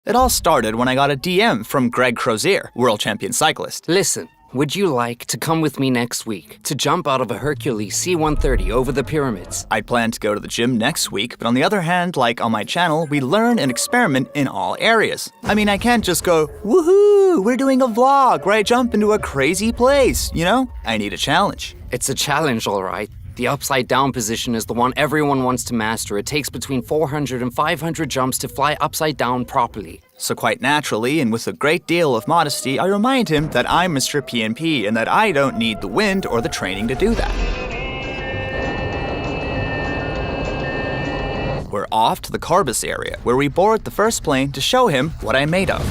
It all started when I got a DM from Crozier, world champion cyclist. Listen, would you like to come with me next week to jump out of a Hercules C-130 over the pyramids? I'd planned to go to the gym next week, but on the other hand, like on my channel, we learn and experiment in all areas. I mean, I can't just go, woohoo, we're doing a vlog where I jump into a crazy place, you know? I need a challenge. It's a challenge, all right. The upside down position is the one everyone wants to master. It takes between 400 and 500 jumps to fly upside down properly. So quite naturally, and with a great deal of modesty, I remind him that I'm Mr. PNP and that I don't need the wind or the training to do that. We're off to the Corbus area, where we board the first plane to show him what I'm made of.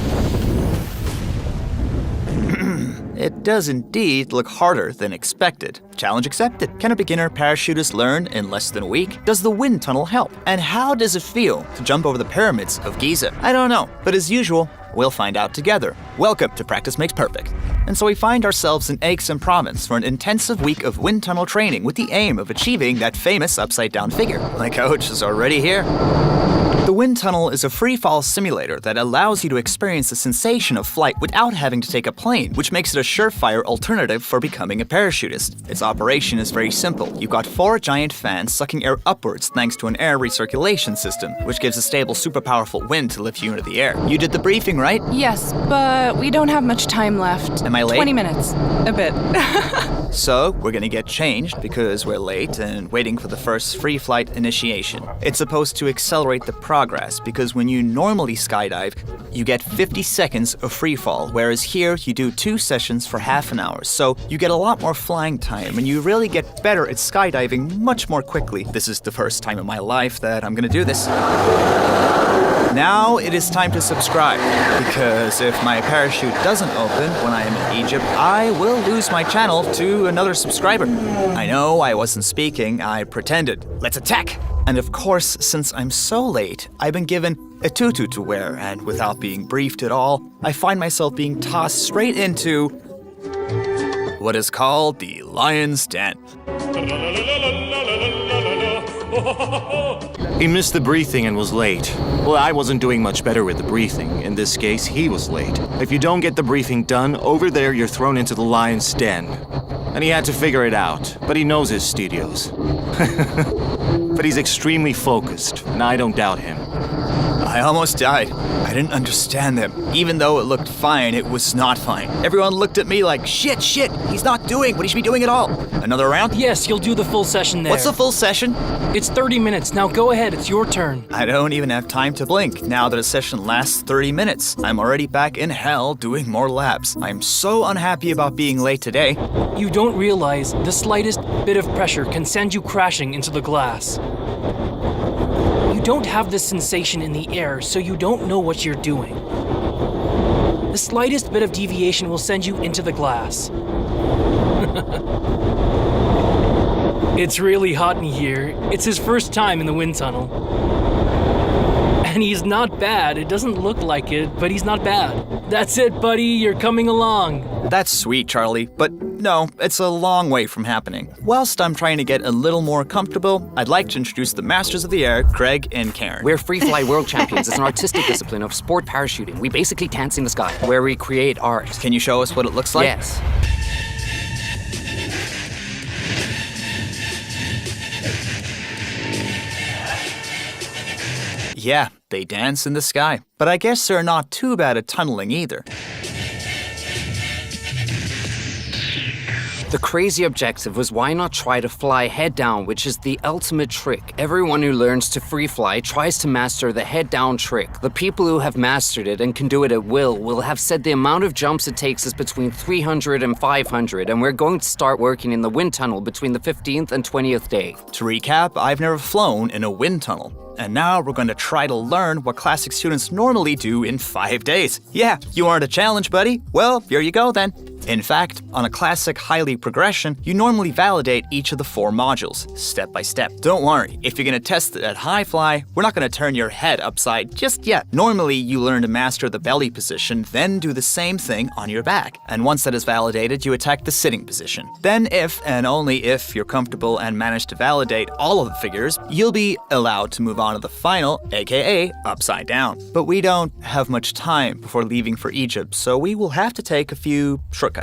It does indeed look harder than expected. Challenge accepted. Can a beginner parachutist learn in less than a week? Does the wind tunnel help? And how does it feel to jump over the pyramids of Giza? I don't know, but as usual, we'll find out together. Welcome to Practice Makes Perfect. And so we find ourselves in Aix-en-Provence for an intensive week of wind tunnel training with the aim of achieving that famous upside-down figure. My coach is already here. The wind tunnel is a free-fall simulator that allows you to experience the sensation of flight without having to take a plane, which makes it a surefire alternative for becoming a parachutist. Its operation is very simple. You've got 4 giant fans sucking air upwards thanks to an air recirculation system, which gives a stable, super powerful wind to lift you into the air. You did the briefing, right? Yes, but we don't have much time left. Am I late? 20 minutes. A bit. So, we're gonna get changed because we're late and waiting for the first free flight initiation. It's supposed to accelerate the progress because when you normally skydive, you get 50 seconds of free fall, whereas here you do 2 sessions for half an hour. So you get a lot more flying time and you really get better at skydiving much more quickly. This is the first time in my life that I'm gonna do this. Now it is time to subscribe, because if my parachute doesn't open when I am in Egypt, I will lose my channel to another subscriber. I know I wasn't speaking, I pretended. Let's attack! And of course, since I'm so late, I've been given a tutu to wear, and without being briefed at all, I find myself being tossed straight into what is called the lion's den. He missed the briefing and was late. Well, I wasn't doing much better with the briefing. In this case, he was late. If you don't get the briefing done, over there you're thrown into the lion's den. And he had to figure it out, but he knows his studios. But he's extremely focused, and I don't doubt him. I almost died. I didn't understand them. Even though it looked fine, it was not fine. Everyone looked at me like, shit, he's not doing what he should be doing at all. Another round? Yes, you'll do the full session there. What's the full session? It's 30 minutes. Now go ahead, it's your turn. I don't even have time to blink now that a session lasts 30 minutes. I'm already back in hell doing more laps. I'm so unhappy about being late today. You don't realize the slightest bit of pressure can send you crashing into the glass. You don't have this sensation in the air, so you don't know what you're doing. The slightest bit of deviation will send you into the glass. It's really hot in here. It's his first time in the wind tunnel. And he's not bad. It doesn't look like it, but he's not bad. That's it, buddy. You're coming along. That's sweet, Charlie, but no, it's a long way from happening. Whilst I'm trying to get a little more comfortable, I'd like to introduce the Masters of the Air, Craig and Karine. We're free fly world champions. It's an artistic discipline of sport parachuting. We basically dance in the sky, where we create art. Can you show us what it looks like? Yes. Yeah, they dance in the sky. But I guess they're not too bad at tunneling either. The crazy objective was why not try to fly head down, which is the ultimate trick. Everyone who learns to free fly tries to master the head down trick. The people who have mastered it and can do it at will have said the amount of jumps it takes is between 300 and 500, and we're going to start working in the wind tunnel between the 15th and 20th day. To recap, I've never flown in a wind tunnel. And now we're going to try to learn what classic students normally do in 5 days. Yeah, you aren't a challenge, buddy. Well, here you go then. In fact, on a classic highly progression, you normally validate each of the 4 modules, step by step. Don't worry, if you're going to test it at high fly, we're not going to turn your head upside just yet. Normally, you learn to master the belly position, then do the same thing on your back. And once that is validated, you attack the sitting position. Then if, and only if, you're comfortable and manage to validate all of the figures, you'll be allowed to move on to the final, aka upside down. But we don't have much time before leaving for Egypt, so we will have to take a few shortcuts.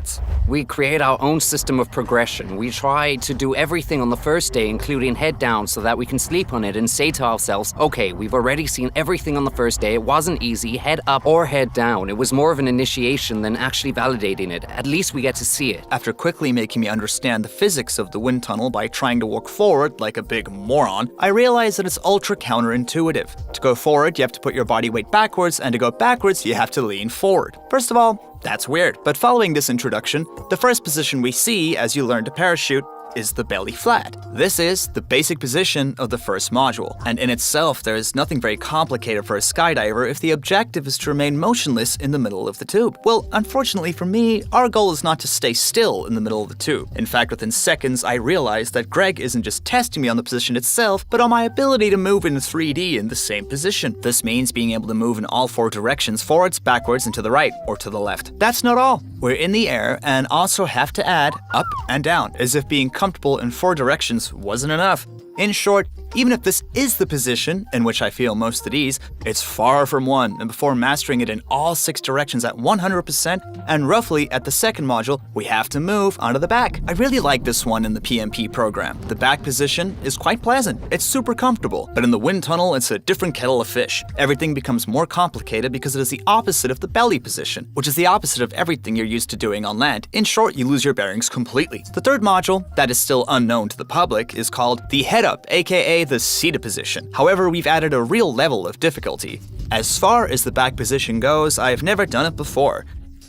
We create our own system of progression. We try to do everything on the first day, including head down, so that we can sleep on it and say to ourselves, okay, we've already seen everything on the first day. It wasn't easy, head up or head down. It was more of an initiation than actually validating it. At least we get to see it. After quickly making me understand the physics of the wind tunnel by trying to walk forward like a big moron, I realized that it's ultra counterintuitive. To go forward, you have to put your body weight backwards, and to go backwards, you have to lean forward. First of all, that's weird. But following this introduction, the first position we see as you learn to parachute is the belly flat. This is the basic position of the first module, and in itself there is nothing very complicated for a skydiver if the objective is to remain motionless in the middle of the tube. Well, unfortunately for me, our goal is not to stay still in the middle of the tube. In fact, within seconds, I realized that Greg isn't just testing me on the position itself, but on my ability to move in 3D in the same position. This means being able to move in all 4 directions, forwards, backwards, and to the right, or to the left. That's not all. We're in the air and also have to add up and down, as if being comfortable in 4 directions wasn't enough. In short, even if this is the position in which I feel most at ease, it's far from one, and before mastering it in all 6 directions at 100%, and roughly at the second module, we have to move onto the back. I really like this one in the PMP program. The back position is quite pleasant. It's super comfortable, but in the wind tunnel, it's a different kettle of fish. Everything becomes more complicated because it is the opposite of the belly position, which is the opposite of everything you're used to doing on land. In short, you lose your bearings completely. The third module, that is still unknown to the public, is called the head up, aka the seated position. However, we've added a real level of difficulty. As far as the back position goes, I've never done it before.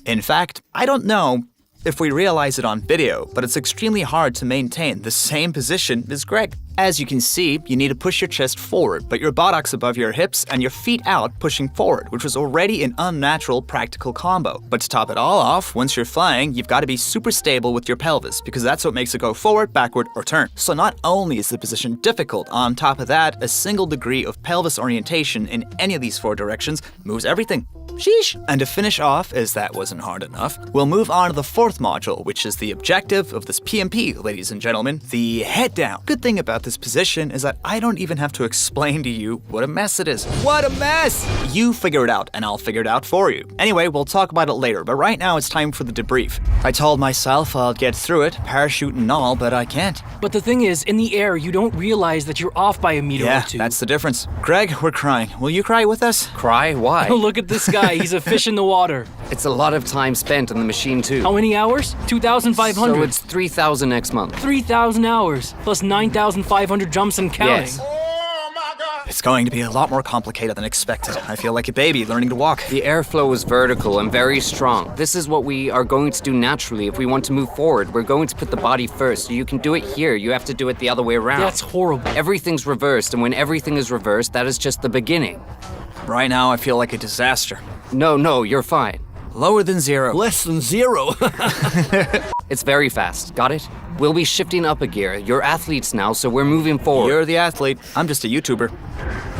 In fact, I don't know if we realize it on video, but it's extremely hard to maintain the same position as Greg. As you can see, you need to push your chest forward, but your buttocks above your hips and your feet out pushing forward, which was already an unnatural practical combo. But to top it all off, once you're flying, you've got to be super stable with your pelvis, because that's what makes it go forward, backward, or turn. So not only is the position difficult, on top of that, a single degree of pelvis orientation in any of these 4 directions moves everything. Sheesh! And to finish off, as that wasn't hard enough, we'll move on to the 4th module, which is the objective of this PMP, ladies and gentlemen, the head down. Good thing about this position is that I don't even have to explain to you what a mess it is. What a mess! You figure it out, and I'll figure it out for you. Anyway, we'll talk about it later, but right now it's time for the debrief. I told myself I'll get through it, parachute and all, but I can't. But the thing is, in the air, you don't realize that you're off by a meter or 2. Yeah, that's the difference. Greg, we're crying. Will you cry with us? Cry? Why? Oh, look at this guy. He's a fish in the water. It's a lot of time spent on the machine too. How many hours? 2,500. So it's 3,000 next month. 3,000 hours, plus 9,500 jumps and counting. Yes. It's going to be a lot more complicated than expected. I feel like a baby learning to walk. The airflow is vertical and very strong. This is what we are going to do naturally if we want to move forward. We're going to put the body first. So you can do it here. You have to do it the other way around. That's horrible. Everything's reversed, and when everything is reversed, that is just the beginning. Right now, I feel like a disaster. No, you're fine. Lower than 0. Less than 0. It's very fast. Got it? We'll be shifting up a gear. You're athletes now, so we're moving forward. You're the athlete. I'm just a YouTuber.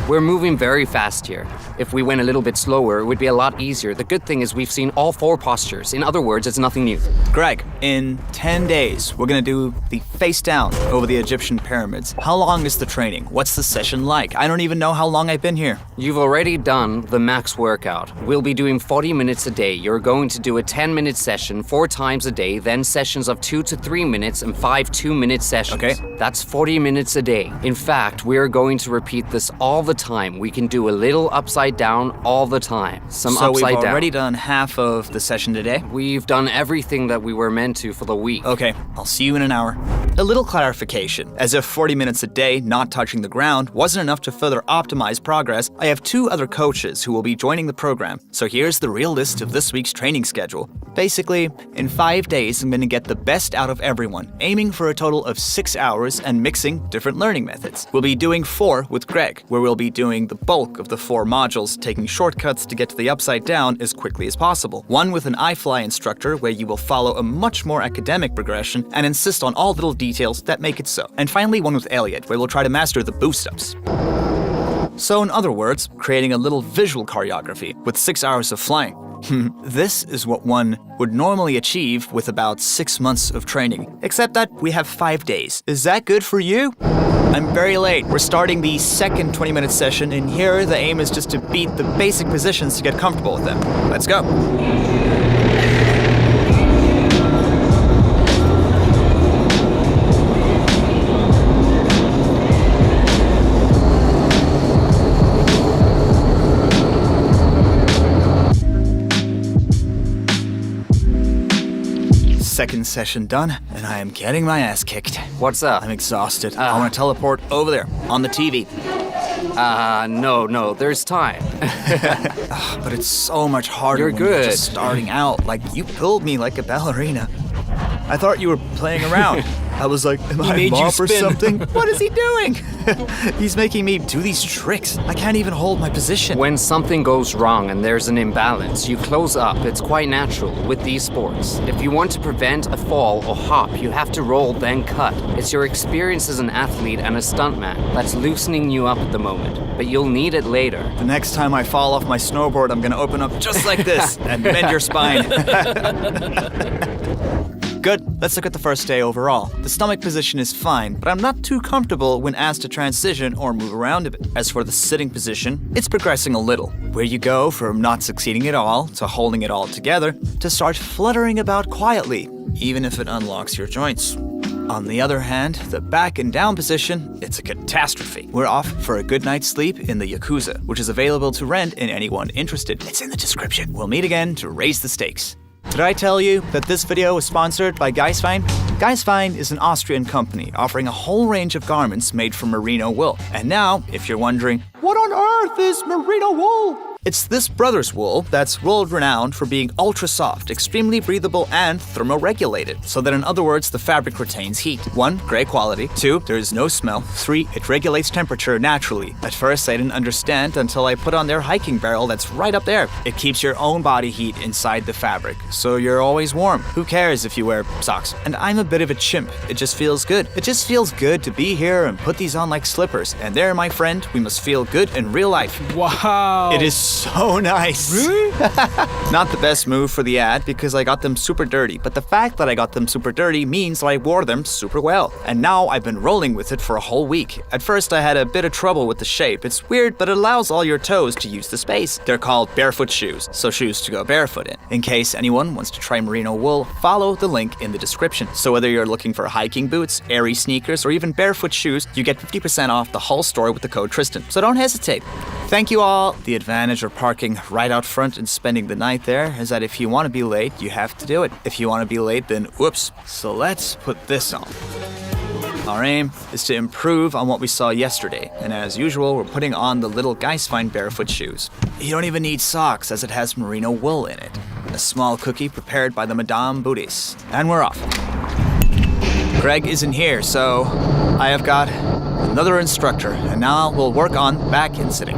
We're moving very fast here. If we went a little bit slower, it would be a lot easier. The good thing is we've seen all 4 postures. In other words, it's nothing new. Greg, in 10 days, we're gonna do the face down over the Egyptian pyramids. How long is the training? What's the session like? I don't even know how long I've been here. You've already done the max workout. We'll be doing 40 minutes a day. You're going to do a 10-minute session 4 times a day, then sessions of 2 to 3 minutes and 5 2-minute sessions. Okay. That's 40 minutes a day. In fact, we're going to repeat this all the time. We can do a little upside down all the time. Some So upside we've down. already done half of the session today? We've done everything that we were meant to for the week. Okay, I'll see you in an hour. A little clarification, as if 40 minutes a day not touching the ground wasn't enough to further optimize progress, I have 2 other coaches who will be joining the program. So here's the real list of this week's training schedule. Basically, in 5 days I'm going to get the best out of everyone, aiming for a total of 6 hours and mixing different learning methods. We'll be doing 4 with Greg, where we'll be doing the bulk of the 4 modules, taking shortcuts to get to the upside down as quickly as possible. 1 with an Ifly instructor, where you will follow a much more academic progression and insist on all little details that make it so. And finally 1 with Elliot, where we'll try to master the boost-ups. So in other words, creating a little visual choreography with 6 hours of flying. This is what one would normally achieve with about 6 months of training, except that we have 5 days. Is that good for you? I'm very late. We're starting the second 20-minute session, and here the aim is just to beat the basic positions to get comfortable with them. Let's go. Second session done, and I am getting my ass kicked. What's up? I'm exhausted. I want to teleport over there, on the TV. No, there's time. But it's so much harder You're when you're good. just starting out. Like, you pulled me like a ballerina. I thought you were playing around. I was like, am I a made you mop or spin. something? What is he doing? He's making me do these tricks. I can't even hold my position. When something goes wrong and there's an imbalance, you close up. It's quite natural with these sports. If you want to prevent a fall or hop, you have to roll, then cut. It's your experience as an athlete and a stuntman that's loosening you up at the moment, but you'll need it later. The next time I fall off my snowboard, I'm gonna open up just like this and bend your spine. Good, let's look at the first day overall. The stomach position is fine, but I'm not too comfortable when asked to transition or move around a bit. As for the sitting position, it's progressing a little, where you go from not succeeding at all to holding it all together to start fluttering about quietly, even if it unlocks your joints. On the other hand, the back and down position, it's a catastrophe. We're off for a good night's sleep in the Yakuza, which is available to rent in anyone interested. It's in the description. We'll meet again to raise the stakes. Did I tell you that this video was sponsored by Geiswein? Geiswein is an Austrian company offering a whole range of garments made from merino wool. And now, if you're wondering, what on earth is merino wool? It's this brother's wool that's world-renowned for being ultra-soft, extremely breathable, and thermoregulated. So that in other words, the fabric retains heat. 1, great quality. 2, there is no smell. 3, it regulates temperature naturally. At first, I didn't understand until I put on their hiking barrel that's right up there. It keeps your own body heat inside the fabric, so you're always warm. Who cares if you wear socks? And I'm a bit of a chimp. It just feels good. It just feels good to be here and put these on like slippers. And there, my friend, we must feel good in real life. Wow. It is so nice. Really? Not the best move for the ad because I got them super dirty, but the fact that I got them super dirty means that I wore them super well. And now I've been rolling with it for a whole week. At first I had a bit of trouble with the shape. It's weird, but it allows all your toes to use the space. They're called barefoot shoes, so shoes to go barefoot in. In case anyone wants to try merino wool, follow the link in the description. So whether you're looking for hiking boots, airy sneakers, or even barefoot shoes, you get 50% off the whole store with the code Tristan. So don't hesitate. Thank you all. The advantage of parking right out front and spending the night there is that if you want to be late, you have to do it. If you want to be late, then whoops. So let's put this on. Our aim is to improve on what we saw yesterday, and as usual, we're putting on the little Geiswein barefoot shoes. You don't even need socks as it has merino wool in it. A small cookie prepared by the Madame Bouddhis. And we're off. Greg isn't here, so I have got another instructor, and now we'll work on back and sitting.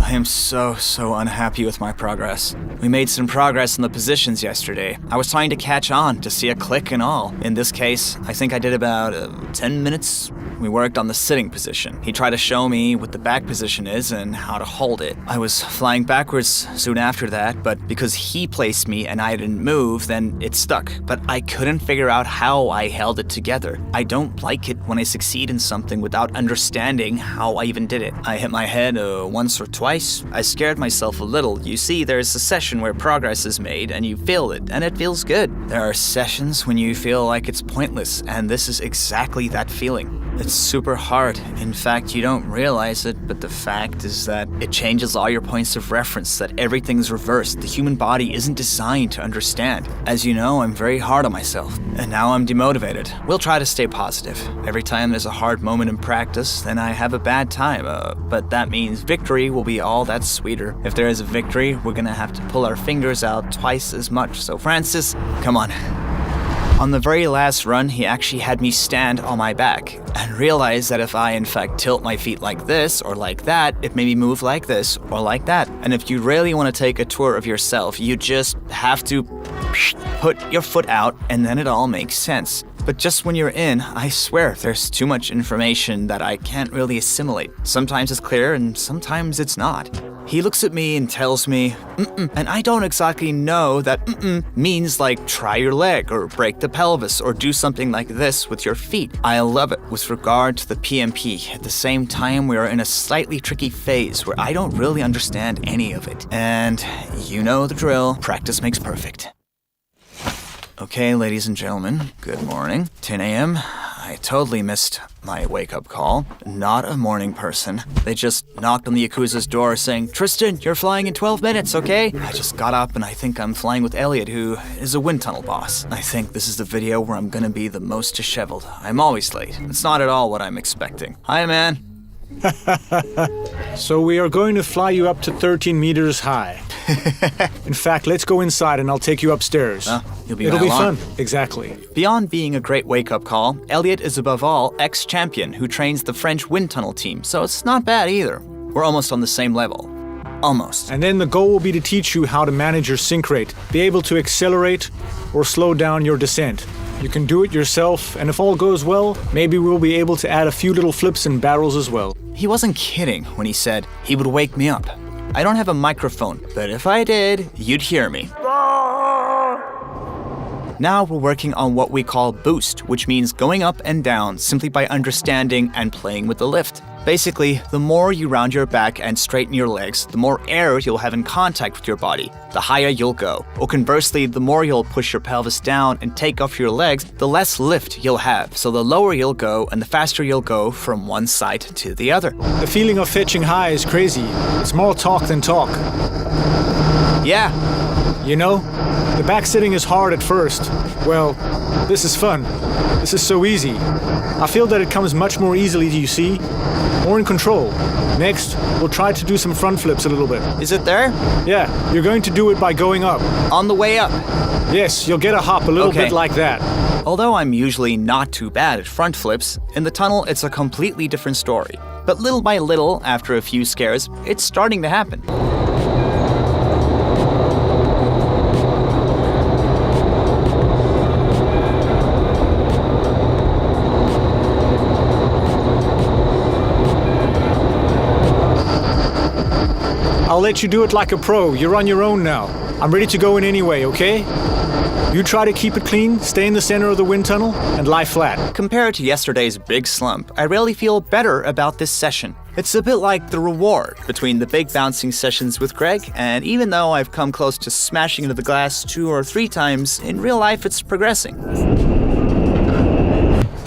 I am so unhappy with my progress. We made some progress in the positions yesterday. I was trying to catch on to see a click and all. In this case, I think I did about 10 minutes. We worked on the sitting position. He tried to show me what the back position is and how to hold it. I was flying backwards soon after that, but because he placed me and I didn't move, then it stuck. But I couldn't figure out how I held it together. I don't like it when I succeed in something without understanding how I even did it. I hit my head once or twice. I scared myself a little. You see, there's a session where progress is made and you feel it, and it feels good. There are sessions when you feel like it's pointless, and this is exactly that feeling. It's super hard. In fact, you don't realize it, but the fact is that it changes all your points of reference, that everything's reversed. The human body isn't designed to understand. As you know, I'm very hard on myself, and now I'm demotivated. We'll try to stay positive. Every time there's a hard moment in practice, then I have a bad time, but that means victory will be all that sweeter. If there is a victory, we're gonna have to pull our fingers out twice as much. So Francis, come on. On the very last run, he actually had me stand on my back and realize that if I in fact tilt my feet like this or like that, it made me move like this or like that. And if you really want to take a tour of yourself, you just have to put your foot out and then it all makes sense. But just when you're in, I swear, there's too much information that I can't really assimilate. Sometimes it's clear and sometimes it's not. He looks at me and tells me, and I don't exactly know that means like try your leg or break the pelvis or do something like this with your feet. I love it. With regard to the PMP, at the same time we are in a slightly tricky phase where I don't really understand any of it. And you know the drill, practice makes perfect. Okay, ladies and gentlemen, good morning. 10 a.m. I totally missed my wake-up call. Not a morning person. They just knocked on the Yakuza's door saying, "Tristan, you're flying in 12 minutes, okay?" I just got up and I think I'm flying with Elliot, who is a wind tunnel boss. I think this is the video where I'm gonna be the most disheveled. I'm always late. It's not at all what I'm expecting. Hi, man. So we are going to fly you up to 13 meters high. In fact, let's go inside and I'll take you upstairs. You'll be It'll my be alarm. fun. Exactly. Beyond being a great wake-up call, Elliot is above all ex-champion who trains the French wind tunnel team, so it's not bad either. We're almost on the same level. Almost. And then the goal will be to teach you how to manage your sink rate, be able to accelerate or slow down your descent. You can do it yourself, and if all goes well, maybe we'll be able to add a few little flips and barrels as well. He wasn't kidding when he said he would wake me up. I don't have a microphone, but if I did, you'd hear me. Now we're working on what we call boost, which means going up and down simply by understanding and playing with the lift. Basically, the more you round your back and straighten your legs, the more air you'll have in contact with your body, the higher you'll go. Or conversely, the more you'll push your pelvis down and take off your legs, the less lift you'll have. So the lower you'll go and the faster you'll go from one side to the other. The feeling of fetching high is crazy. It's more talk than talk. Yeah. You know, the back sitting is hard at first. Well, this is fun. This is so easy. I feel that it comes much more easily, you see? More in control. Next, we'll try to do some front flips a little bit. Is it there? Yeah, you're going to do it by going up. On the way up. Yes, you'll get a hop a little Okay. bit like that. Although I'm usually not too bad at front flips, in the tunnel it's a completely different story. But little by little, after a few scares, it's starting to happen. I'll let you do it like a pro. You're on your own now. I'm ready to go in anyway, okay? You try to keep it clean, stay in the center of the wind tunnel, and lie flat. Compared to yesterday's big slump, I really feel better about this session. It's a bit like the reward between the big bouncing sessions with Greg, and even though I've come close to smashing into the glass 2 or 3 times, in real life it's progressing.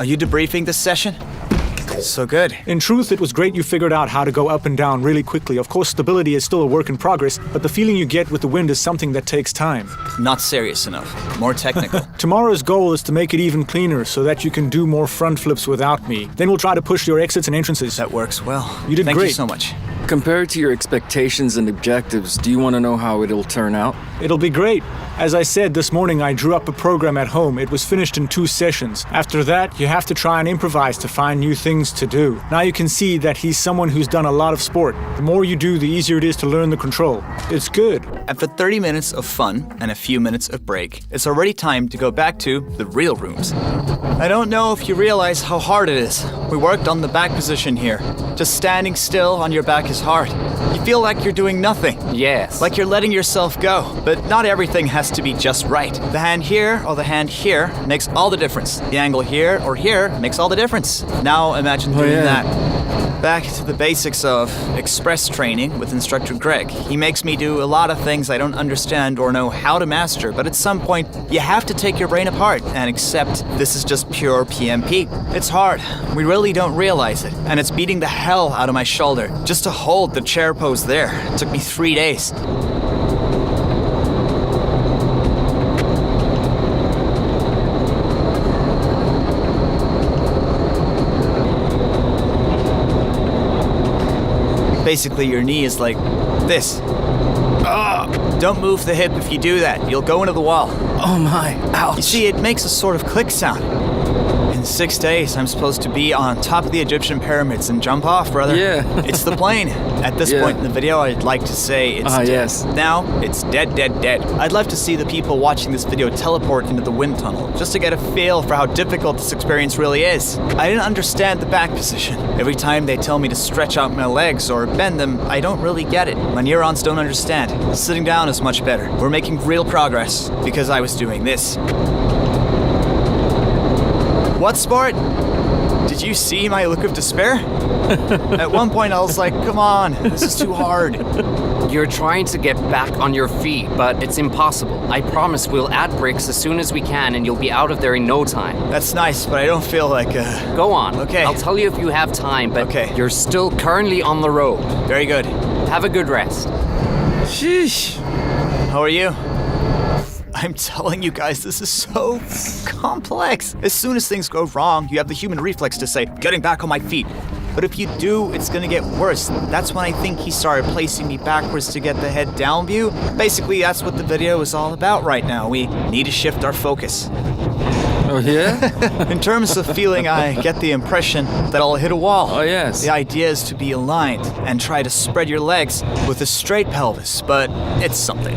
Are you debriefing this session? So good. In truth, it was great you figured out how to go up and down really quickly. Of course, stability is still a work in progress, but the feeling you get with the wind is something that takes time. Not serious enough. More technical. Tomorrow's goal is to make it even cleaner so that you can do more front flips without me. Then we'll try to push your exits and entrances. That works well. You did Thank you great. so much. Compared to your expectations and objectives, do you want to know how it'll turn out? It'll be great. As I said this morning, I drew up a program at home. It was finished in 2 sessions. After that, you have to try and improvise to find new things to do. Now you can see that he's someone who's done a lot of sport. The more you do, the easier it is to learn the control. It's good. After 30 minutes of fun and a few minutes of break, it's already time to go back to the real rooms. I don't know if you realize how hard it is. We worked on the back position here. Just standing still on your back is hard. You feel like you're doing nothing. Yes. Like you're letting yourself go. But not everything has to be just right. The hand here or the hand here makes all the difference. The angle here or here makes all the difference. Now imagine doing that. back to the basics of express training with instructor Greg. He makes me do a lot of things I don't understand or know how to master, but at some point, you have to take your brain apart and accept this is just pure PMP. It's hard. We really don't realize it, and it's beating the hell out of my shoulder. Just to hold the chair pose there, it took me 3 days. Basically, your knee is like this. Don't move the hip if you do that. You'll go into the wall. Oh my, ouch. You see, it makes a sort of click sound. In 6 days, I'm supposed to be on top of the Egyptian pyramids and jump off, brother. Yeah. It's the plane. At this Yeah. point in the video, I'd like to say it's dead. Yes. Now, it's dead, dead, dead. I'd love to see the people watching this video teleport into the wind tunnel, just to get a feel for how difficult this experience really is. I didn't understand the back position. Every time they tell me to stretch out my legs or bend them, I don't really get it. My neurons don't understand. Sitting down is much better. We're making real progress, because I was doing this. What sport? Did you see my look of despair? At one point I was like, come on, this is too hard. You're trying to get back on your feet, but it's impossible. I promise we'll add bricks as soon as we can and you'll be out of there in no time. That's nice, but I don't feel like, Go on. Okay. I'll tell you if you have time, but Okay. you're still currently on the road. Very good. Have a good rest. Sheesh. How are you? I'm telling you guys, this is so complex. As soon as things go wrong, you have the human reflex to say, getting back on my feet. But if you do, it's gonna get worse. That's when I think he started placing me backwards to get the head down view. Basically, that's what the video is all about right now. We need to shift our focus. Oh yeah? In terms of feeling, I get the impression that I'll hit a wall. Oh yes. The idea is to be aligned and try to spread your legs with a straight pelvis, but it's something.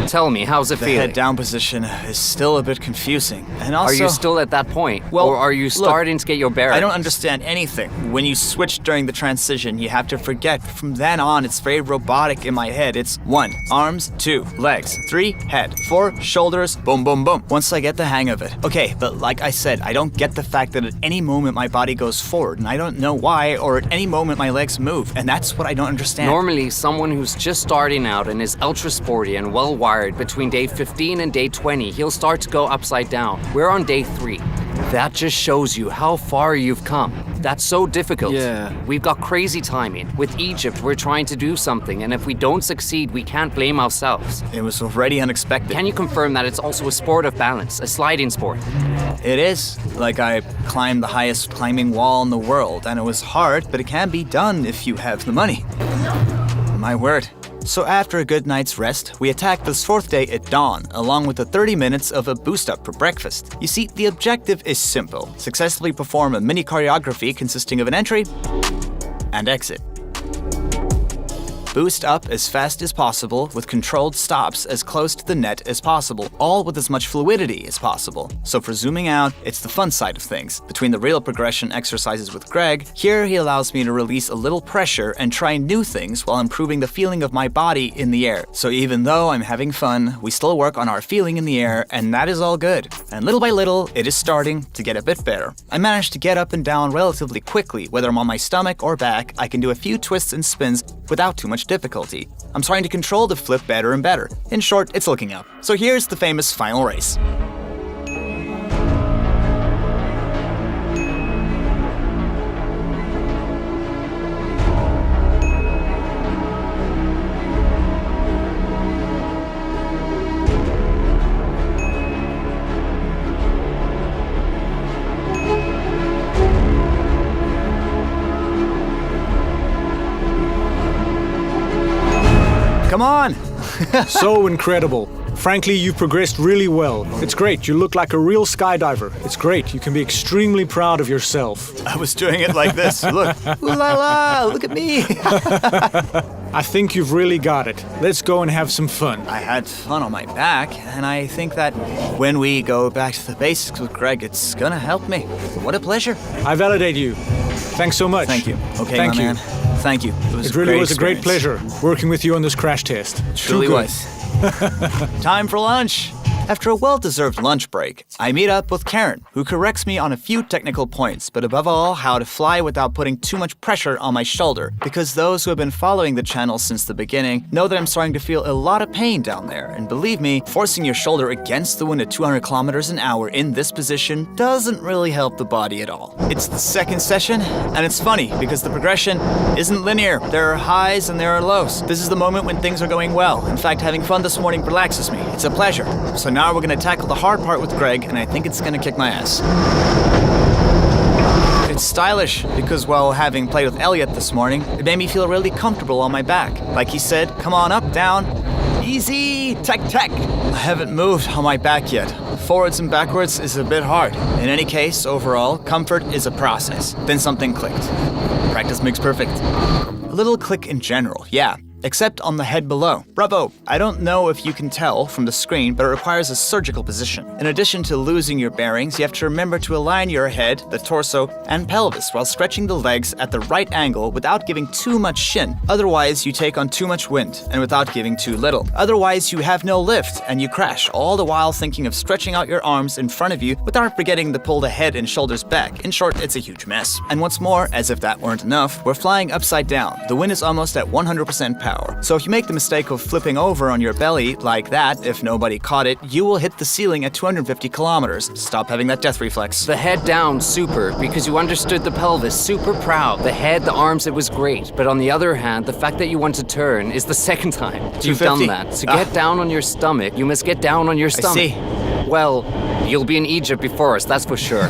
Tell me, how's it The feeling? head down position is still a bit confusing. And also, Are you still at that point? Well, or are you look, starting to get your bearings? I don't understand anything. When you switch during the transition, you have to forget. From then on, it's very robotic in my head. It's 1, arms, 2, legs, 3, head, 4, shoulders, boom, boom, boom. Once I get the hang of it. Okay, but like I said, I don't get the fact that at any moment my body goes forward, and I don't know why, or at any moment my legs move, and that's what I don't understand. Normally, someone who's just starting out and is ultra sporty and well wired between day 15 and day 20, he'll start to go upside down. We're on day 3. That just shows you how far you've come. That's so difficult. Yeah. We've got crazy timing. With Egypt, we're trying to do something, and if we don't succeed, we can't blame ourselves. It was already unexpected. Can you confirm that it's also a sport of balance, a sliding sport? It is. Like I climbed the highest climbing wall in the world, and it was hard, but it can be done if you have the money. My word. So after a good night's rest, we attacked this 4th day at dawn, along with the 30 minutes of a boost-up for breakfast. You see, the objective is simple. Successfully perform a mini choreography consisting of an entry and exit. Boost up as fast as possible with controlled stops as close to the net as possible, all with as much fluidity as possible. So for zooming out, it's the fun side of things. Between the real progression exercises with Greg, here he allows me to release a little pressure and try new things while improving the feeling of my body in the air. So even though I'm having fun, we still work on our feeling in the air, and that is all good. And little by little, it is starting to get a bit better. I managed to get up and down relatively quickly. Whether I'm on my stomach or back, I can do a few twists and spins without too much difficulty. I'm trying to control the flip better and better. In short, it's looking up. So here's the famous final race. Come on! So incredible. Frankly, you've progressed really well. It's great. You look like a real skydiver. It's great. You can be extremely proud of yourself. I was doing it like this. Look. Ooh la la, look at me. I think you've really got it. Let's go and have some fun. I had fun on my back, and I think that when we go back to the basics with Greg, it's gonna help me. What a pleasure. I validate you. Thanks so much. Thank you. Okay, Thank my you. man. Thank you. It really was a great experience. pleasure working with you on this crash test. Truly Too good. was. Time for lunch. After a well-deserved lunch break, I meet up with Karine, who corrects me on a few technical points, but above all, how to fly without putting too much pressure on my shoulder, because those who have been following the channel since the beginning know that I'm starting to feel a lot of pain down there, and believe me, forcing your shoulder against the wind at 200 kilometers an hour in this position doesn't really help the body at all. It's the second session, and it's funny because the progression isn't linear. There are highs and there are lows. This is the moment when things are going well. In fact, having fun this morning relaxes me. It's a pleasure. So now we're gonna tackle the hard part with Greg, and I think it's gonna kick my ass. It's stylish, because while having played with Elliot this morning, it made me feel really comfortable on my back. Like he said, come on up, down, easy, tech. I haven't moved on my back yet. Forwards and backwards is a bit hard. In any case, overall, comfort is a process. Then something clicked. Practice makes perfect. A little click in general, yeah. Except on the head below. Bravo! I don't know if you can tell from the screen, but it requires a surgical position. In addition to losing your bearings, you have to remember to align your head, the torso, and pelvis while stretching the legs at the right angle without giving too much shin. Otherwise, you take on too much wind, and without giving too little. Otherwise, you have no lift, and you crash, all the while thinking of stretching out your arms in front of you without forgetting to pull the head and shoulders back. In short, it's a huge mess. And what's more, as if that weren't enough, we're flying upside down. The wind is almost at 100% power. So if you make the mistake of flipping over on your belly like that, if nobody caught it, you will hit the ceiling at 250 kilometers. Stop having that death reflex. The head down, super, because you understood the pelvis, super proud. The head, the arms, it was great. But on the other hand, the fact that you want to turn is the second time you've done that. To get down on your stomach, you must get down on your stomach. I see. Well, you'll be in Egypt before us, that's for sure.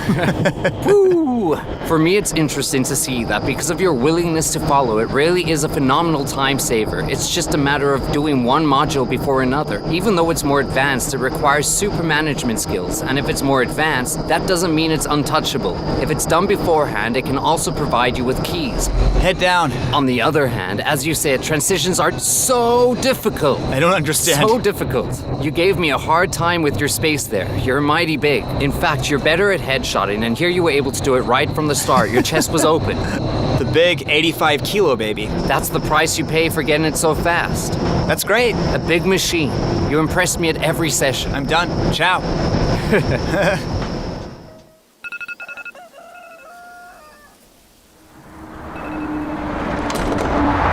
Woo! For me, it's interesting to see that because of your willingness to follow, it really is a phenomenal time saver. It's just a matter of doing one module before another. Even though it's more advanced, it requires super management skills. And if it's more advanced, that doesn't mean it's untouchable. If it's done beforehand, it can also provide you with keys. Head down. On the other hand, as you said, transitions are so difficult. I don't understand. So difficult. You gave me a hard time with your space there. You're mighty big. In fact, you're better at headshotting, and here you were able to do it right from the start. Your chest was open. The big 85 kilo baby. That's the price you pay for getting it so fast. That's great. A big machine. You impressed me at every session. I'm done. Ciao.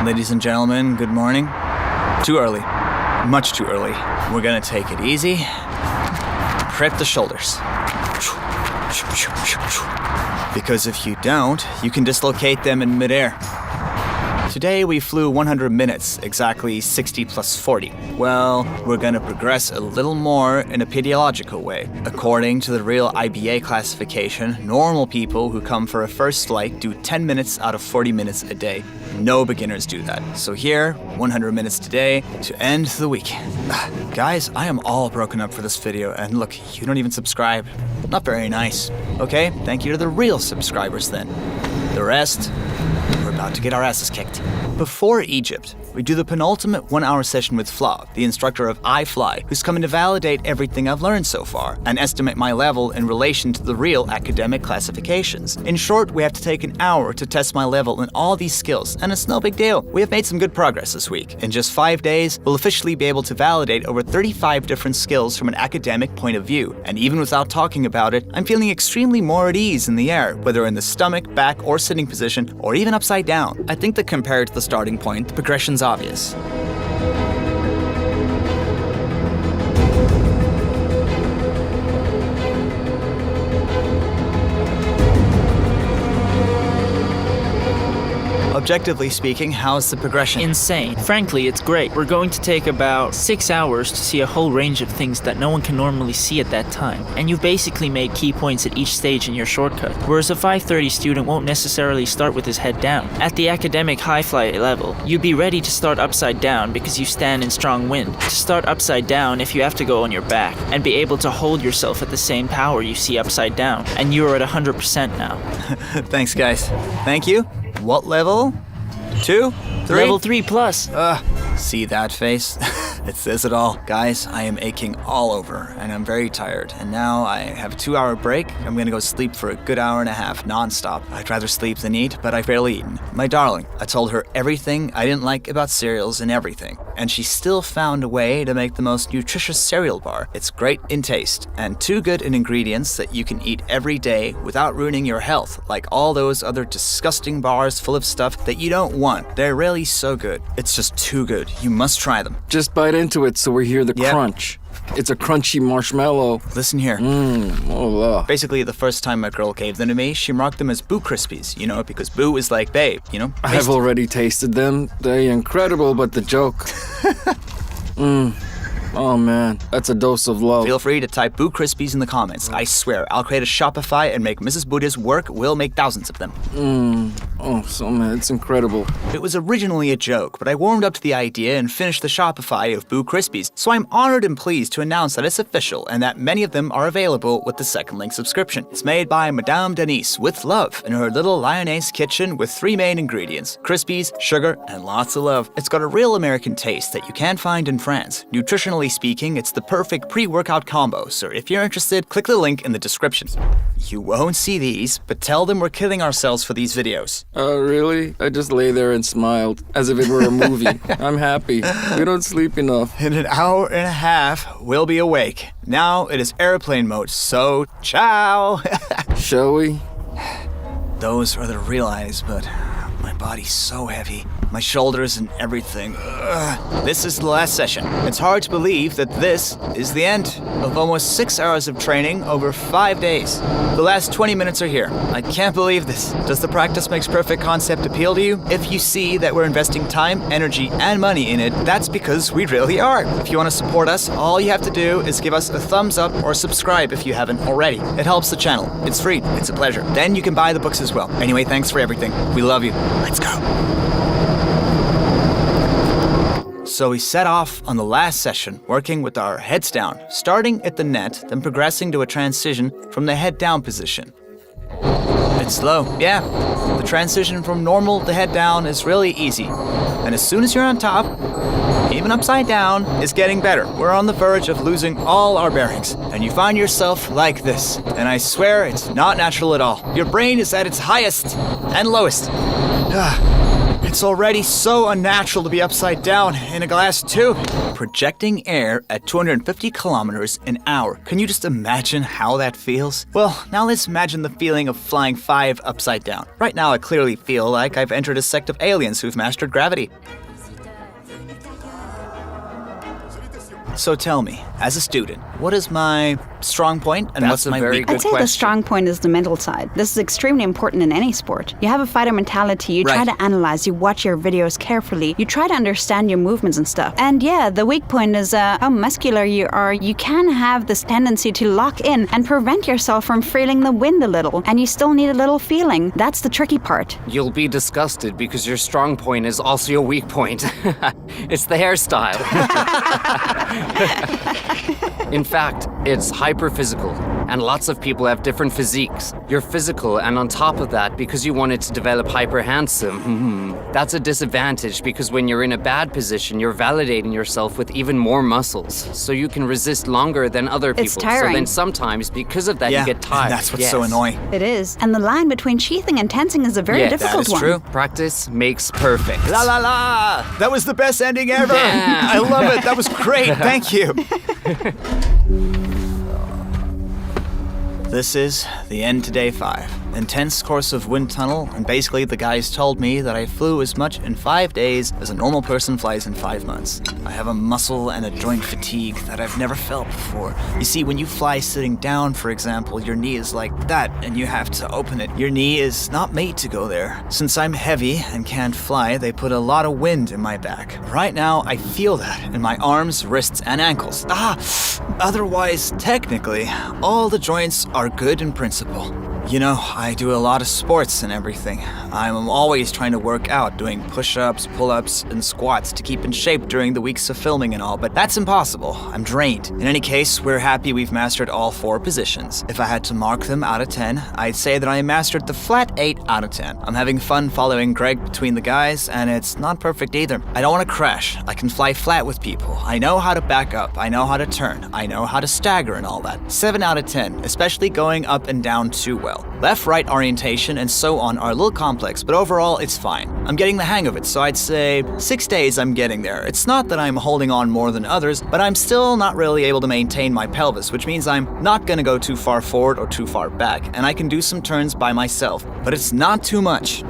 Ladies and gentlemen, good morning. Too early. Much too early. We're gonna take it easy. Prep the shoulders. Because if you don't, you can dislocate them in midair. Today we flew 100 minutes, exactly 60 plus 40. Well, we're gonna progress a little more in a pediological way. According to the real IBA classification, normal people who come for a first flight do 10 minutes out of 40 minutes a day. No beginners do that. So here, 100 minutes today to end the week. Guys, I am all broken up for this video, and look, you don't even subscribe. Not very nice. Okay, thank you to the real subscribers then. The rest, we're about to get our asses kicked. Before Egypt, we do the penultimate 1-hour session with Fla, the instructor of Ifly, who's coming to validate everything I've learned so far and estimate my level in relation to the real academic classifications. In short, we have to take an hour to test my level in all these skills, and it's no big deal. We have made some good progress this week. In just 5 days, we'll officially be able to validate over 35 different skills from an academic point of view. And even without talking about it, I'm feeling extremely more at ease in the air, whether in the stomach, back, or sitting position, or even upside down. I think that compared to the starting point, the progression's obvious. Objectively speaking, how's the progression? Insane. Frankly, it's great. We're going to take about 6 hours to see a whole range of things that no one can normally see at that time. And you've basically made key points at each stage in your shortcut. Whereas a 530 student won't necessarily start with his head down. At the academic high fly level, you'd be ready to start upside down because you stand in strong wind. To start upside down if you have to go on your back, and be able to hold yourself at the same power you see upside down. And you're at 100% now. Thanks, guys. Thank you. What level? 2? 3? Level 3 plus. See that face? It says it all. Guys, I am aching all over, and I'm very tired. And now I have a 2-hour break. I'm gonna go sleep for a good hour and a half, non-stop. I'd rather sleep than eat, but I've barely eaten. My darling, I told her everything I didn't like about cereals and everything. and she still found a way to make the most nutritious cereal bar. It's great in taste, and too good in ingredients that you can eat every day without ruining your health, like all those other disgusting bars full of stuff that you don't want. They're really so good. It's just too good. You must try them. Just bite into it so we hear the Yep. crunch. It's a crunchy marshmallow. Listen here. Oh, Basically, the first time a girl gave them to me, she marked them as Boo Crispies, because Boo is like babe, I've already tasted them. They're incredible, but the joke. Oh man, that's a dose of love. Feel free to type Boo Crispies in the comments. I swear, I'll create a Shopify and make Mrs. Buddha's work. We'll make thousands of them. Oh, so man, it's incredible. It was originally a joke, but I warmed up to the idea and finished the Shopify of Boo Crispies, so I'm honored and pleased to announce that it's official and that many of them are available with the second link subscription. It's made by Madame Denise with love in her little Lyonnaise kitchen with 3 main ingredients: Crispies, sugar, and lots of love. It's got a real American taste that you can't find in France. Nutritionally speaking, it's the perfect pre-workout combo, so if you're interested, click the link in the description. You won't see these, but tell them we're killing ourselves for these videos. Really? I just lay there and smiled, as if it were a movie. I'm happy. We don't sleep enough. In an hour and a half, we'll be awake. Now it is airplane mode, so ciao! Shall we? Those are the real eyes, but my body's so heavy. My shoulders and everything. Ugh. This is the last session. It's hard to believe that this is the end of almost 6 hours of training over 5 days. The last 20 minutes are here. I can't believe this. Does the practice makes perfect concept appeal to you? If you see that we're investing time, energy, and money in it, that's because we really are. If you want to support us, all you have to do is give us a thumbs up or subscribe if you haven't already. It helps the channel. It's free. It's a pleasure. Then you can buy the books as well. Anyway, thanks for everything. We love you. Let's go. So we set off on the last session, working with our heads down, starting at the net, then progressing to a transition from the head down position. It's slow, yeah. The transition from normal to head down is really easy. And as soon as you're on top, even upside down is getting better. We're on the verge of losing all our bearings. And you find yourself like this. And I swear it's not natural at all. Your brain is at its highest and lowest. It's already so unnatural to be upside down in a glass tube. Projecting air at 250 kilometers an hour. Can you just imagine how that feels? Well, now let's imagine the feeling of flying 5 upside down. Right now I clearly feel like I've entered a sect of aliens who've mastered gravity. So tell me, as a student, what is my strong point and what's my weak point? I'd say the strong point is the mental side. This is extremely important in any sport. You have a fighter mentality, you try to analyze, you watch your videos carefully, you try to understand your movements and stuff. And yeah, the weak point is how muscular you are. You can have this tendency to lock in and prevent yourself from feeling the wind a little, and you still need a little feeling. That's the tricky part. You'll be disgusted because your strong point is also your weak point. It's the hairstyle. In fact, it's hyper-physical, and lots of people have different physiques. You're physical, and on top of that, because you wanted to develop hyper-handsome, that's a disadvantage because when you're in a bad position, you're validating yourself with even more muscles, so you can resist longer than other people. It's tiring. So then sometimes, because of that, you get tired. That's what's so annoying. It is. And the line between sheathing and tensing is a very difficult that is one. true. Practice makes perfect. La la la! That was the best ending ever! Damn. I love it! That was great! Thank you! This is the end to day 5. Intense course of wind tunnel, and basically the guys told me that I flew as much in 5 days as a normal person flies in 5 months. I have a muscle and a joint fatigue that I've never felt before. You see, when you fly sitting down, for example, your knee is like that, and you have to open it. Your knee is not made to go there. Since I'm heavy and can't fly, they put a lot of wind in my back. Right now, I feel that in my arms, wrists, and ankles. Otherwise, technically, all the joints are good in principle. You know, I do a lot of sports and everything. I'm always trying to work out, doing push-ups, pull-ups, and squats to keep in shape during the weeks of filming and all, but that's impossible. I'm drained. In any case, we're happy we've mastered all 4 positions. If I had to mark them out of 10, I'd say that I mastered the flat 8 out of 10. I'm having fun following Greg between the guys, and it's not perfect either. I don't want to crash. I can fly flat with people. I know how to back up. I know how to turn. I know how to stagger and all that. 7 out of 10, especially going up and down too well. well. Left-right orientation and so on are a little complex, but overall it's fine. I'm getting the hang of it, so I'd say 6 days I'm getting there. It's not that I'm holding on more than others, but I'm still not really able to maintain my pelvis, which means I'm not gonna go too far forward or too far back, and I can do some turns by myself, but it's not too much.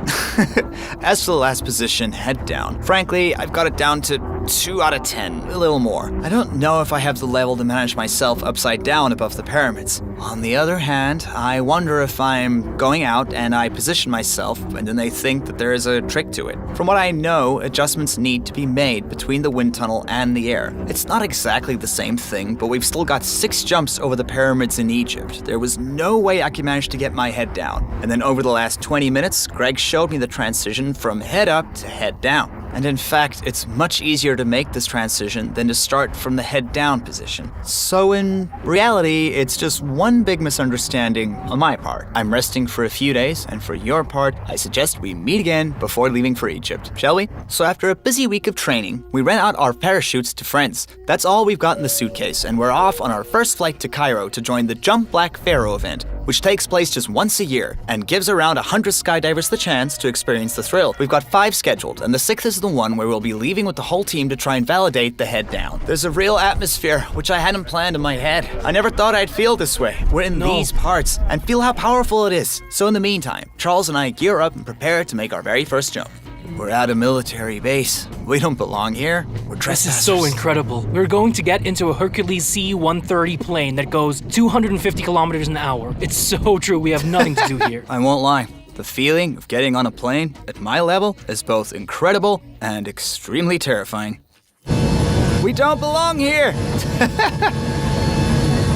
As for the last position, head down. Frankly, I've got it down to 2 out of 10, a little more. I don't know if I have the level to manage myself upside down above the pyramids. On the other hand, I wonder if I'm going out and I position myself and then they think that there is a trick to it. From what I know, adjustments need to be made between the wind tunnel and the air. It's not exactly the same thing, but we've still got 6 jumps over the pyramids in Egypt. There was no way I could manage to get my head down. And then over the last 20 minutes, Greg showed me the transition from head up to head down. And in fact, it's much easier to make this transition than to start from the head down position. So in reality, it's just one big misunderstanding on my part. I'm resting for a few days, and for your part, I suggest we meet again before leaving for Egypt, shall we? So after a busy week of training, we rent out our parachutes to friends. That's all we've got in the suitcase, and we're off on our first flight to Cairo to join the Jump Black Pharaoh event, which takes place just once a year and gives around 100 skydivers the chance to experience the thrill. We've got 5 scheduled, and the 6th is the one where we'll be leaving with the whole team to try and validate the head down. There's a real atmosphere, which I hadn't planned in my head. I never thought I'd feel this way. We're in these parts, and feel how powerful it is. So in the meantime, Charles and I gear up and prepare to make our very first jump. We're at a military base. We don't belong here. We're trespassers. This is so incredible. We're going to get into a Hercules C-130 plane that goes 250 kilometers an hour. It's so true, we have nothing to do here. I won't lie. The feeling of getting on a plane at my level is both incredible and extremely terrifying. We don't belong here!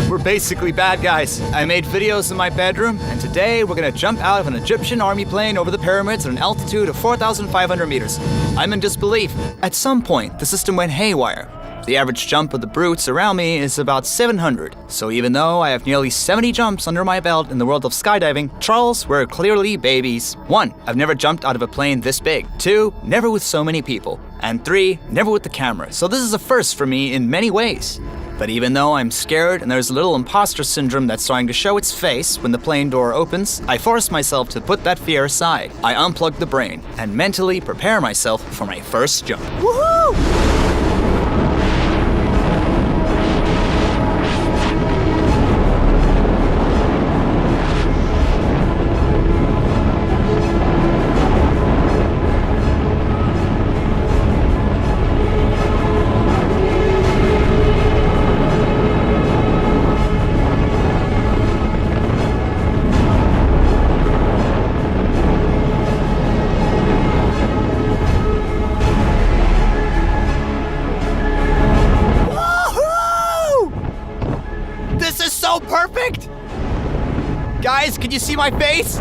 We're basically bad guys. I made videos in my bedroom, and today we're gonna jump out of an Egyptian army plane over the pyramids at an altitude of 4,500 meters. I'm in disbelief. At some point, the system went haywire. The average jump of the brutes around me is about 700, so even though I have nearly 70 jumps under my belt in the world of skydiving, Charles, we're clearly babies. 1, I've never jumped out of a plane this big. 2, never with so many people. And 3, never with the camera, so this is a first for me in many ways. But even though I'm scared and there's a little imposter syndrome that's starting to show its face when the plane door opens, I force myself to put that fear aside. I unplug the brain and mentally prepare myself for my first jump. Woohoo! Perfect! Guys, can you see my face?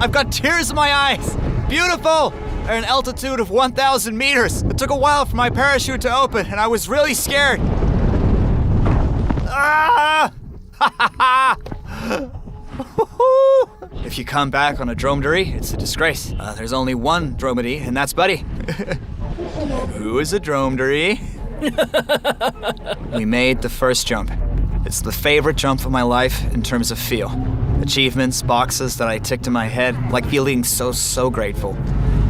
I've got tears in my eyes. Beautiful! At an altitude of 1,000 meters. It took a while for my parachute to open, and I was really scared. Ah! If you come back on a dromedary, it's a disgrace. There's only one dromedy, and that's Buddy. Who is a dromedary? We made the first jump. It's the favorite jump of my life in terms of feel. Achievements, boxes that I ticked in my head, like feeling so grateful.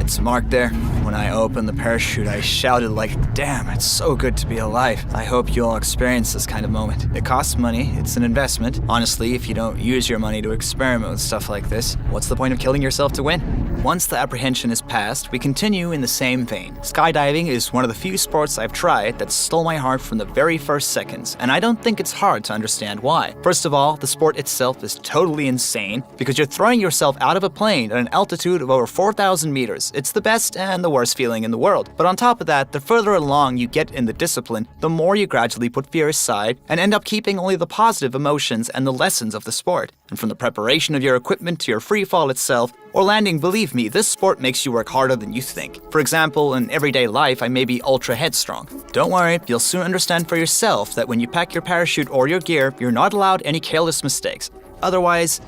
It's marked there. When I opened the parachute, I shouted like, damn, it's so good to be alive. I hope you all experience this kind of moment. It costs money, it's an investment. Honestly, if you don't use your money to experiment with stuff like this, what's the point of killing yourself to win? Once the apprehension is past, we continue in the same vein. Skydiving is one of the few sports I've tried that stole my heart from the very first seconds, and I don't think it's hard to understand why. First of all, the sport itself is totally insane because you're throwing yourself out of a plane at an altitude of over 4,000 meters. It's the best and the worst feeling in the world. But on top of that, the further along you get in the discipline, the more you gradually put fear aside and end up keeping only the positive emotions and the lessons of the sport. And from the preparation of your equipment to your free fall itself, or landing, believe me, this sport makes you work harder than you think. For example, in everyday life, I may be ultra headstrong. Don't worry, you'll soon understand for yourself that when you pack your parachute or your gear, you're not allowed any careless mistakes. Otherwise,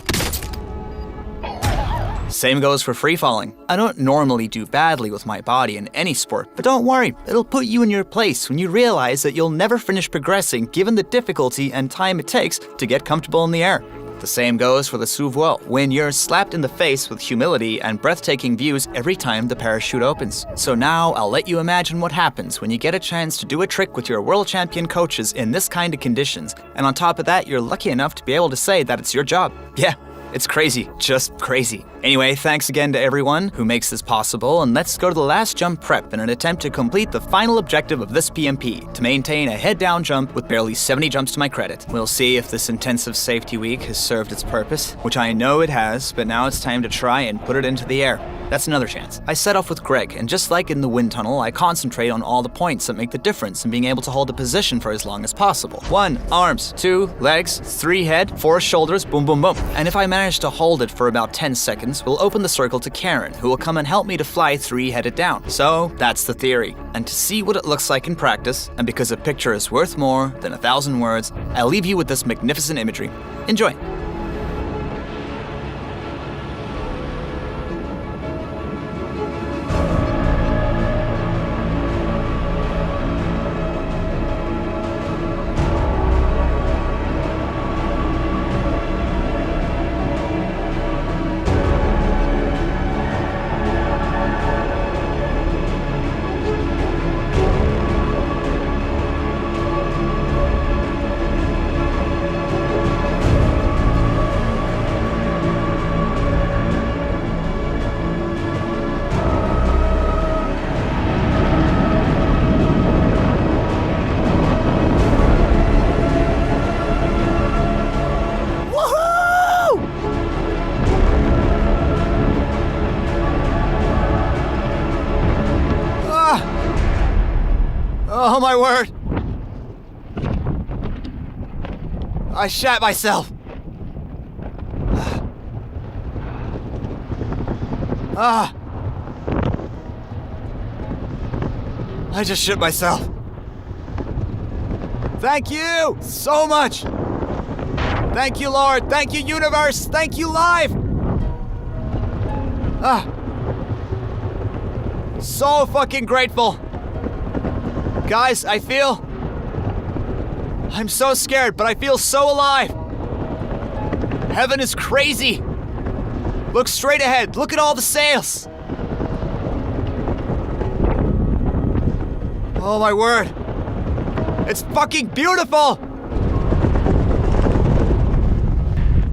same goes for free falling. I don't normally do badly with my body in any sport, but don't worry, it'll put you in your place when you realize that you'll never finish progressing given the difficulty and time it takes to get comfortable in the air. The same goes for the sous-vol, when you're slapped in the face with humility and breathtaking views every time the parachute opens. So now I'll let you imagine what happens when you get a chance to do a trick with your world champion coaches in this kind of conditions, and on top of that, you're lucky enough to be able to say that it's your job. Yeah. It's crazy, just crazy. Anyway, thanks again to everyone who makes this possible, and let's go to the last jump prep in an attempt to complete the final objective of this PMP, to maintain a head-down jump with barely 70 jumps to my credit. We'll see if this intensive safety week has served its purpose, which I know it has, but now it's time to try and put it into the air. That's another chance. I set off with Greg, and just like in the wind tunnel, I concentrate on all the points that make the difference in being able to hold a position for as long as possible. 1, arms. 2, legs. 3, head. 4, shoulders. Boom, boom, boom. And if I manage to hold it for about 10 seconds, we'll open the circle to Karine, who will come and help me to fly 3-headed down. So, that's the theory. And to see what it looks like in practice, and because a picture is worth more than 1,000 words, I'll leave you with this magnificent imagery. Enjoy. Oh my word! I shat myself! I just shit myself. Thank you so much! Thank you, Lord! Thank you, universe! Thank you, life! So fucking grateful! Guys, I'm so scared, but I feel so alive. Heaven is crazy. Look straight ahead. Look at all the sails. Oh my word. It's fucking beautiful.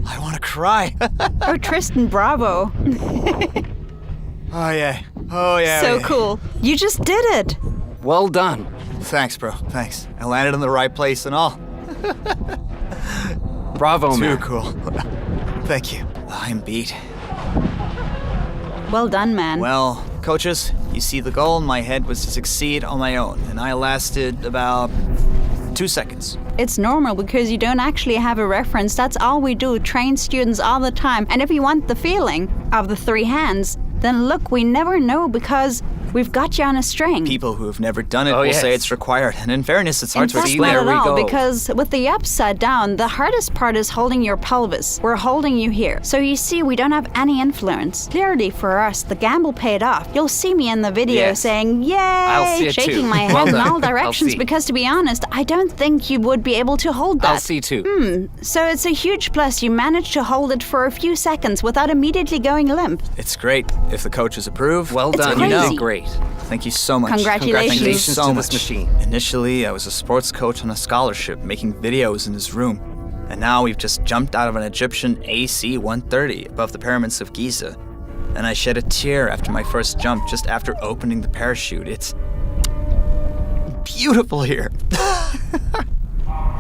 I want to cry. Oh, Tristan, bravo. Oh yeah. Oh yeah. So yeah. cool. You just did it. Well done. Thanks, bro. Thanks. I landed in the right place and all. Bravo, Too man. cool. Thank you. I'm beat. Well done, man. Well, coaches, you see, the goal in my head was to succeed on my own, and I lasted about 2 seconds. It's normal because you don't actually have a reference. That's all we do, train students all the time. And if you want the feeling of the 3 hands, then look, we never know because we've got you on a string. People who have never done it Oh, will yes. say it's required, and in fairness, it's hard In to fact, explain. not There at we all, go. because with the upside down, the hardest part is holding your pelvis. We're holding you here. So you see, we don't have any influence. Clearly for us, the gamble paid off. You'll see me in the video Yes. saying, see yay, it shaking too. my Well head in done. all I'll directions, see. because to be honest, I don't think you would be able to hold that. I'll see too. So it's a huge plus. You managed to hold it for a few seconds without immediately going limp. It's great. If the coaches approve, Well It's done. crazy. You did great. thank you so much. Congratulations. Thank you Congratulations so to much. this machine. Initially, I was a sports coach on a scholarship making videos in his room. And now we've just jumped out of an Egyptian AC-130 above the pyramids of Giza. And I shed a tear after my first jump just after opening the parachute. It's beautiful here.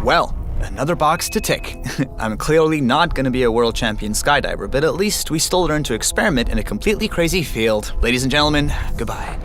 Well, another box to tick. I'm clearly not going to be a world champion skydiver, but at least we still learned to experiment in a completely crazy field. Ladies and gentlemen, goodbye.